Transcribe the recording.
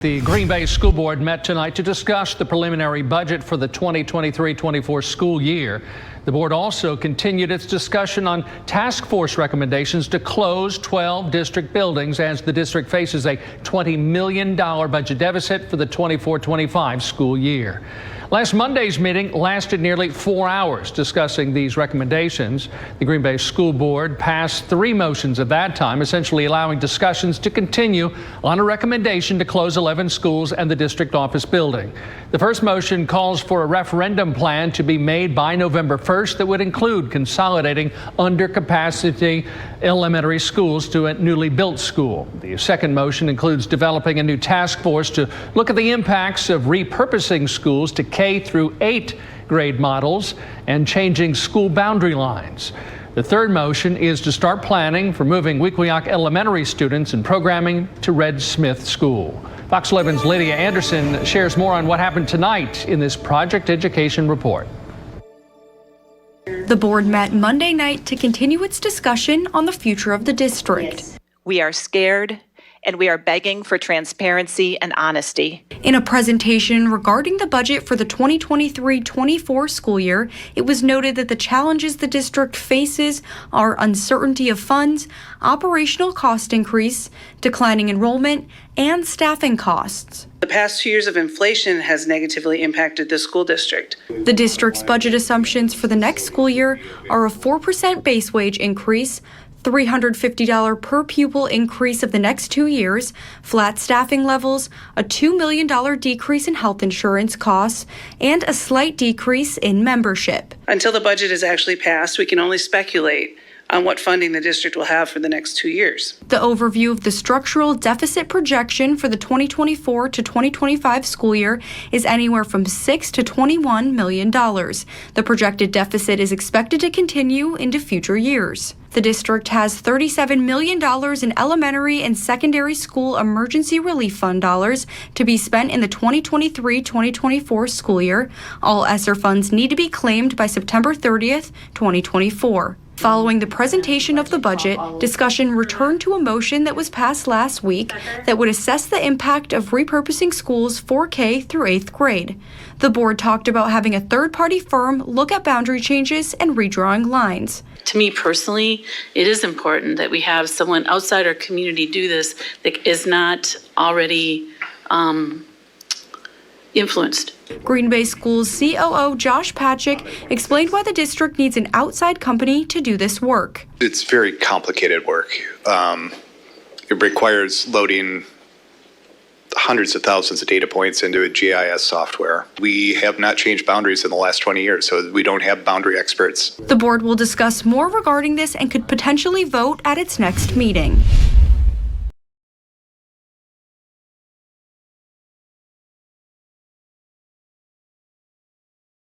The Greenbay School Board met tonight to discuss the preliminary budget for the 2023-24 school year. The board also continued its discussion on task force recommendations to close 12 district buildings as the district faces a $20 million budget deficit for the 24-25 school year. Last Monday's meeting lasted nearly 4 hours discussing these recommendations. The Green Bay School Board passed 3 motions at that time, essentially allowing discussions to continue on a recommendation to close 11 schools and the district office building. The first motion calls for a referendum plan to be made by November 1st that would include consolidating under-capacity elementary schools to a newly built school. The second motion includes developing a new task force to look at the impacts of repurposing schools to K through 8 grade models and changing school boundary lines. The third motion is to start planning for moving Wequiock Elementary students and programming to Red Smith School. Fox 11's Lydia Anderson shares more on what happened tonight in this Project Education report. The board met Monday night to continue its discussion on the future of the district. We are scared, and we are begging for transparency and honesty. In a presentation regarding the budget for the 2023-24 school year, it was noted that the challenges the district faces are uncertainty of funds, operational cost increase, declining enrollment, and staffing costs. The past 2 years of inflation has negatively impacted the school district. The district's budget assumptions for the next school year are a 4% base wage increase, $350 per pupil increase of the next 2 years, flat staffing levels, a $2 million decrease in health insurance costs, and a slight decrease in membership. Until the budget is actually passed, we can only speculate on what funding the district will have for the next 2 years. The overview of the structural deficit projection for the 2024 to 2025 school year is anywhere from $6 to $21 million. The projected deficit is expected to continue into future years. The district has $37 million in elementary and secondary school emergency relief fund dollars to be spent in the 2023-2024 school year. All ESSER funds need to be claimed by September 30th, 2024. Following the presentation of the budget, discussion returned to a motion that was passed last week that would assess the impact of repurposing schools for K through 8th grade. The board talked about having a third-party firm look at boundary changes and redrawing lines. To me personally, it is important that we have someone outside our community do this that is not already influenced. Green Bay School's COO Josh Patrick explained why the district needs an outside company to do this work. It's very complicated work. It requires loading hundreds of thousands of data points into a GIS software. We have not changed boundaries in the last 20 years, so we don't have boundary experts. The board will discuss more regarding this and could potentially vote at its next meeting.